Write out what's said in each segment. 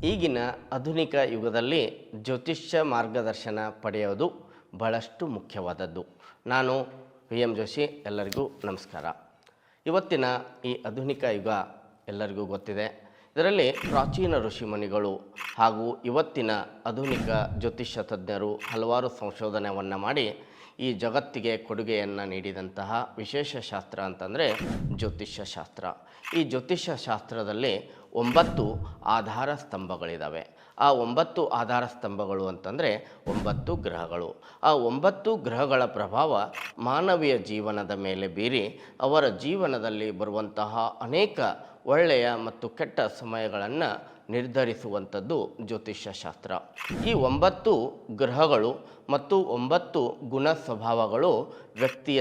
ಈಗಿನ ಆಧುನಿಕ ಯುಗದಲ್ಲಿ ಜ್ಯೋತಿಷ್ಯ ಮಾರ್ಗದರ್ಶನ ಪಡೆಯೋದು ಬಹಳಷ್ಟು ಮುಖ್ಯವಾದದ್ದು. ನಾನು ಎಂ ಜೋಶಿ, ಎಲ್ಲರಿಗೂ ನಮಸ್ಕಾರ. ಇವತ್ತಿನ ಈ ಆಧುನಿಕ ಯುಗ ಎಲ್ಲರಿಗೂ ಗೊತ್ತಿದೆ. ಇದರಲ್ಲಿ ಪ್ರಾಚೀನ ಋಷಿಮುನಿಗಳು ಹಾಗೂ ಇವತ್ತಿನ ಆಧುನಿಕ ಜ್ಯೋತಿಷ್ಯ ತಜ್ಞರು ಹಲವಾರು ಸಂಶೋಧನೆಯನ್ನು ಮಾಡಿ ಈ ಜಗತ್ತಿಗೆ ಕೊಡುಗೆಯನ್ನು ನೀಡಿದಂತಹ ವಿಶೇಷ ಶಾಸ್ತ್ರ ಅಂತಂದರೆ ಜ್ಯೋತಿಷ್ಯ ಶಾಸ್ತ್ರ. ಈ ಜ್ಯೋತಿಷ್ಯ ಶಾಸ್ತ್ರದಲ್ಲಿ 9 ಆಧಾರ ಸ್ತಂಭಗಳಿದ್ದಾವೆ. ಆ 9 ಆಧಾರ ಸ್ತಂಭಗಳು ಅಂತಂದರೆ 9 ಗ್ರಹಗಳು. ಆ 9 ಗ್ರಹಗಳ ಪ್ರಭಾವ ಮಾನವೀಯ ಜೀವನದ ಮೇಲೆ ಬೀರಿ ಅವರ ಜೀವನದಲ್ಲಿ ಬರುವಂತಹ ಅನೇಕ ಒಳ್ಳೆಯ ಮತ್ತು ಕೆಟ್ಟ ಸಮಯಗಳನ್ನು ನಿರ್ಧರಿಸುವಂಥದ್ದು ಜ್ಯೋತಿಷ್ಯ ಶಾಸ್ತ್ರ. ಈ 9 ಗ್ರಹಗಳು ಮತ್ತು 9 ಗುಣ ಸ್ವಭಾವಗಳು ವ್ಯಕ್ತಿಯ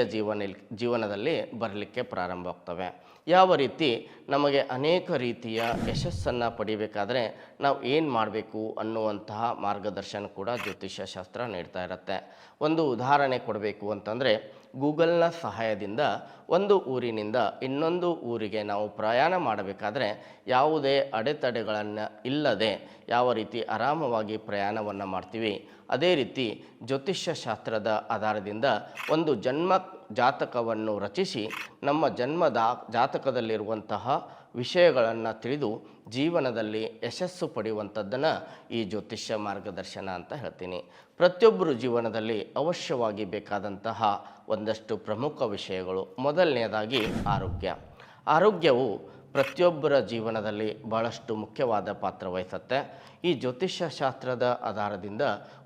ಜೀವನದಲ್ಲಿ ಬರಲಿಕ್ಕೆ ಪ್ರಾರಂಭವಾಗ್ತವೆ. ಯಾವ ರೀತಿ ನಮಗೆ ಅನೇಕ ರೀತಿಯ ಯಶಸ್ಸನ್ನು ಪಡಿಬೇಕಾದ್ರೆ ನಾವು ಏನು ಮಾಡಬೇಕು ಅನ್ನುವಂತಹ ಮಾರ್ಗದರ್ಶನ ಕೂಡ ಜ್ಯೋತಿಷ್ಯ ಶಾಸ್ತ್ರ ನೀಡ್ತಾ ಇರುತ್ತೆ. ಒಂದು ಉದಾಹರಣೆ ಕೊಡಬೇಕು ಅಂತಂದರೆ, ಗೂಗಲ್ನ ಸಹಾಯದಿಂದ ಒಂದು ಊರಿನಿಂದ ಇನ್ನೊಂದು ಊರಿಗೆ ನಾವು ಪ್ರಯಾಣ ಮಾಡಬೇಕಾದ್ರೆ ಯಾವುದೇ ಅಡೆತಡೆಗಳನ್ನು ಇಲ್ಲದೆ ಯಾವ ರೀತಿ ಆರಾಮವಾಗಿ ಪ್ರಯಾಣವನ್ನು ಮಾಡ್ತೀವಿ, ಅದೇ ರೀತಿ ಜ್ಯೋತಿಷ್ಯ ಶಾಸ್ತ್ರದ ಆಧಾರದಿಂದ ಒಂದು ಜನ್ಮ ಜಾತಕವನ್ನು ರಚಿಸಿ ನಮ್ಮ ಜಾತಕದಲ್ಲಿರುವಂತಹ ವಿಷಯಗಳನ್ನು ತಿಳಿದು ಜೀವನದಲ್ಲಿ ಯಶಸ್ಸು ಪಡೆಯುವಂಥದ್ದನ್ನು ಈ ಜ್ಯೋತಿಷ್ಯ ಮಾರ್ಗದರ್ಶನ ಅಂತ ಹೇಳ್ತೀನಿ. ಪ್ರತಿಯೊಬ್ಬರು ಜೀವನದಲ್ಲಿ ಅವಶ್ಯವಾಗಿ ಬೇಕಾದಂತಹ ಒಂದಷ್ಟು ಪ್ರಮುಖ ವಿಷಯಗಳು. ಮೊದಲನೆಯದಾಗಿ ಆರೋಗ್ಯವು ಪ್ರತಿಯೊಬ್ಬರ ಜೀವನದಲ್ಲಿ ಬಹಳಷ್ಟು ಮುಖ್ಯವಾದ ಪಾತ್ರ ವಹಿಸುತ್ತೆ. ಈ ಜ್ಯೋತಿಷ್ಯ ಶಾಸ್ತ್ರದ ಆಧಾರದಿಂದ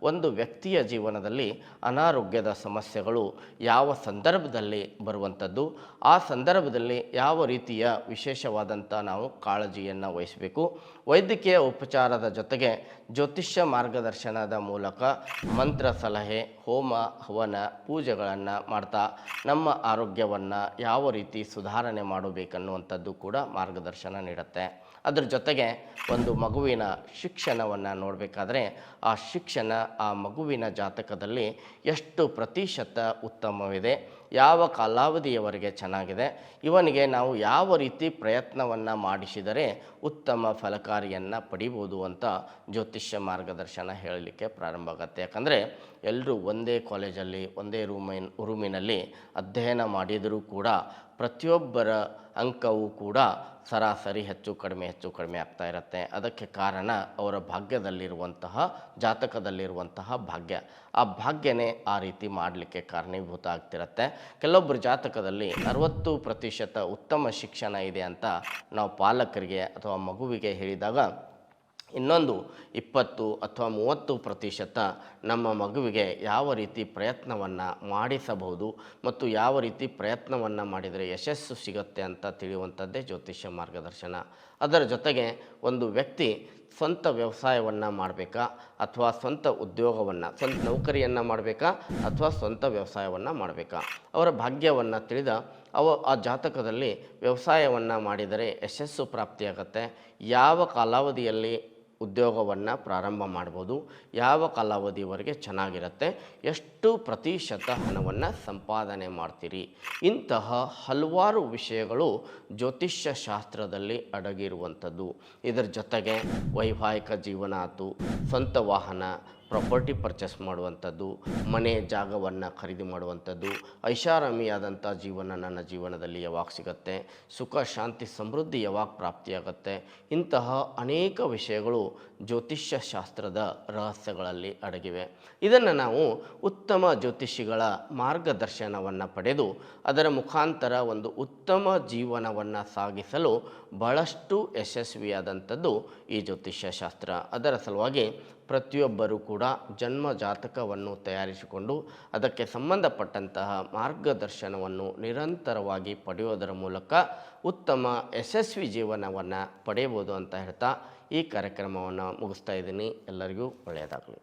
ಒಂದು ವ್ಯಕ್ತಿಯ ಜೀವನದಲ್ಲಿ ಅನಾರೋಗ್ಯದ ಸಮಸ್ಯೆಗಳು ಯಾವ ಸಂದರ್ಭದಲ್ಲಿ ಬರುವಂಥದ್ದು, ಆ ಸಂದರ್ಭದಲ್ಲಿ ಯಾವ ರೀತಿಯ ವಿಶೇಷವಾದಂಥ ನಾವು ಕಾಳಜಿಯನ್ನು ವಹಿಸಬೇಕು. ವೈದ್ಯಕೀಯ ಉಪಚಾರದ ಜೊತೆಗೆ ಜ್ಯೋತಿಷ್ಯ ಮಾರ್ಗದರ್ಶನದ ಮೂಲಕ ಮಂತ್ರ ಸಲಹೆ, ಹೋಮ ಹವನ ಪೂಜೆಗಳನ್ನು ಮಾಡ್ತಾ ನಮ್ಮ ಆರೋಗ್ಯವನ್ನು ಯಾವ ರೀತಿ ಸುಧಾರಣೆ ಮಾಡಬೇಕನ್ನುವಂಥದ್ದು ಕೂಡ ಮಾರ್ಗದರ್ಶನ ನೀಡುತ್ತೆ. ಅದರ ಜೊತೆಗೆ ಒಂದು ಮಗುವಿನ ಶಿಕ್ಷಣವನ್ನು ನೋಡಬೇಕಾದ್ರೆ ಆ ಶಿಕ್ಷಣ ಆ ಮಗುವಿನ ಜಾತಕದಲ್ಲಿ ಎಷ್ಟು ಪ್ರತಿಶತ ಉತ್ತಮವಿದೆ, ಯಾವ ಕಾಲಾವಧಿಯವರೆಗೆ ಚೆನ್ನಾಗಿದೆ, ಇವನಿಗೆ ನಾವು ಯಾವ ರೀತಿ ಪ್ರಯತ್ನವನ್ನು ಮಾಡಿಸಿದರೆ ಉತ್ತಮ ಫಲಕಾರಿಯನ್ನು ಪಡಿಬೋದು ಅಂತ ಜ್ಯೋತಿಷ್ಯ ಮಾರ್ಗದರ್ಶನ ಹೇಳಲಿಕ್ಕೆ ಪ್ರಾರಂಭ ಆಗುತ್ತೆ. ಯಾಕಂದರೆ ಎಲ್ಲರೂ ಒಂದೇ ಕಾಲೇಜಲ್ಲಿ ಒಂದೇ ರೂಮಿನಲ್ಲಿ ಅಧ್ಯಯನ ಮಾಡಿದರೂ ಕೂಡ ಪ್ರತಿಯೊಬ್ಬರ ಅಂಕವೂ ಕೂಡ ಸರಾಸರಿ ಹೆಚ್ಚು ಕಡಿಮೆ ಆಗ್ತಾ ಇರುತ್ತೆ. ಅದಕ್ಕೆ ಕಾರಣ ಅವರ ಭಾಗ್ಯದಲ್ಲಿರುವಂತಹ ಜಾತಕದಲ್ಲಿರುವಂತಹ ಭಾಗ್ಯ. ಆ ಭಾಗ್ಯನೇ ಆ ರೀತಿ ಮಾಡಲಿಕ್ಕೆ ಕಾರಣೀಭೂತ ಆಗ್ತಿರುತ್ತೆ. ಕೆಲವೊಬ್ಬರ ಜಾತಕದಲ್ಲಿ 60% ಉತ್ತಮ ಶಿಕ್ಷಣ ಇದೆ ಅಂತ ನಾವು ಪಾಲಕರಿಗೆ ಅಥವಾ ಮಗುವಿಗೆ ಹೇಳಿದಾಗ, ಇನ್ನೊಂದು 20 ಅಥವಾ 30% ನಮ್ಮ ಮಗುವಿಗೆ ಯಾವ ರೀತಿ ಪ್ರಯತ್ನವನ್ನು ಮಾಡಿಸಬಹುದು ಮತ್ತು ಯಾವ ರೀತಿ ಪ್ರಯತ್ನವನ್ನು ಮಾಡಿದರೆ ಯಶಸ್ಸು ಸಿಗುತ್ತೆ ಅಂತ ತಿಳಿಯುವಂಥದ್ದೇ ಜ್ಯೋತಿಷ್ಯ ಮಾರ್ಗದರ್ಶನ. ಅದರ ಜೊತೆಗೆ ಒಂದು ವ್ಯಕ್ತಿ ಸ್ವಂತ ವ್ಯವಸಾಯವನ್ನು ಮಾಡಬೇಕಾ ಅಥವಾ ಸ್ವಂತ ಉದ್ಯೋಗವನ್ನು, ಸ್ವಂತ ನೌಕರಿಯನ್ನು ಮಾಡಬೇಕಾ ಅಥವಾ ಸ್ವಂತ ವ್ಯವಸಾಯವನ್ನು ಮಾಡಬೇಕಾ, ಅವರ ಭಾಗ್ಯವನ್ನು ತಿಳಿದ ಆ ಜಾತಕದಲ್ಲಿ ವ್ಯವಸಾಯವನ್ನು ಮಾಡಿದರೆ ಯಶಸ್ಸು ಪ್ರಾಪ್ತಿಯಾಗತ್ತೆ. ಯಾವ ಕಾಲಾವಧಿಯಲ್ಲಿ ಉದ್ಯೋಗವನ್ನು ಪ್ರಾರಂಭ ಮಾಡ್ಬೋದು, ಯಾವ ಕಾಲಾವಧಿವರೆಗೆ ಚೆನ್ನಾಗಿರುತ್ತೆ, ಎಷ್ಟು ಪ್ರತಿಶತ ಹಣವನ್ನು ಸಂಪಾದನೆ ಮಾಡ್ತೀರಿ, ಇಂತಹ ಹಲವಾರು ವಿಷಯಗಳು ಜ್ಯೋತಿಷ್ಯ ಶಾಸ್ತ್ರದಲ್ಲಿ ಅಡಗಿರುವಂಥದ್ದು. ಇದರ ಜೊತೆಗೆ ವೈವಾಹಿಕ ಜೀವನ ಆಯಿತು, ಸ್ವಂತ ವಾಹನ ಪ್ರಾಪರ್ಟಿ ಪರ್ಚೇಸ್ ಮಾಡುವಂಥದ್ದು, ಮನೆ ಜಾಗವನ್ನು ಖರೀದಿ ಮಾಡುವಂಥದ್ದು, ಐಷಾರಾಮಿಯಾದಂಥ ಜೀವನ ನನ್ನ ಜೀವನದಲ್ಲಿ ಯಾವಾಗ ಸಿಗುತ್ತೆ, ಸುಖ ಶಾಂತಿ ಸಮೃದ್ಧಿ ಯಾವಾಗ ಪ್ರಾಪ್ತಿಯಾಗುತ್ತೆ, ಇಂತಹ ಅನೇಕ ವಿಷಯಗಳು ಜ್ಯೋತಿಷ್ಯ ಶಾಸ್ತ್ರದ ರಹಸ್ಯಗಳಲ್ಲಿ ಅಡಗಿವೆ. ಇದನ್ನು ನಾವು ಉತ್ತಮ ಜ್ಯೋತಿಷಿಗಳ ಮಾರ್ಗದರ್ಶನವನ್ನು ಪಡೆದು ಅದರ ಮುಖಾಂತರ ಒಂದು ಉತ್ತಮ ಜೀವನವನ್ನು ಸಾಗಿಸಲು ಬಹಳಷ್ಟು ಯಶಸ್ವಿಯಾದಂಥದ್ದು ಈ ಜ್ಯೋತಿಷ್ಯ ಶಾಸ್ತ್ರ. ಅದರ ಸಲುವಾಗಿ ಪ್ರತಿಯೊಬ್ಬರೂ ಕೂಡ ಜನ್ಮ ಜಾತಕವನ್ನು ತಯಾರಿಸಿಕೊಂಡು ಅದಕ್ಕೆ ಸಂಬಂಧಪಟ್ಟಂತಹ ಮಾರ್ಗದರ್ಶನವನ್ನು ನಿರಂತರವಾಗಿ ಪಡೆಯೋದರ ಮೂಲಕ ಉತ್ತಮ ಯಶಸ್ವಿ ಜೀವನವನ್ನು ಪಡೆಯಬಹುದು ಅಂತ ಹೇಳ್ತಾ ಈ ಕಾರ್ಯಕ್ರಮವನ್ನು ಮುಗಿಸ್ತಾ ಇದ್ದೀನಿ. ಎಲ್ಲರಿಗೂ ಒಳ್ಳೆಯದಾಗಲಿ.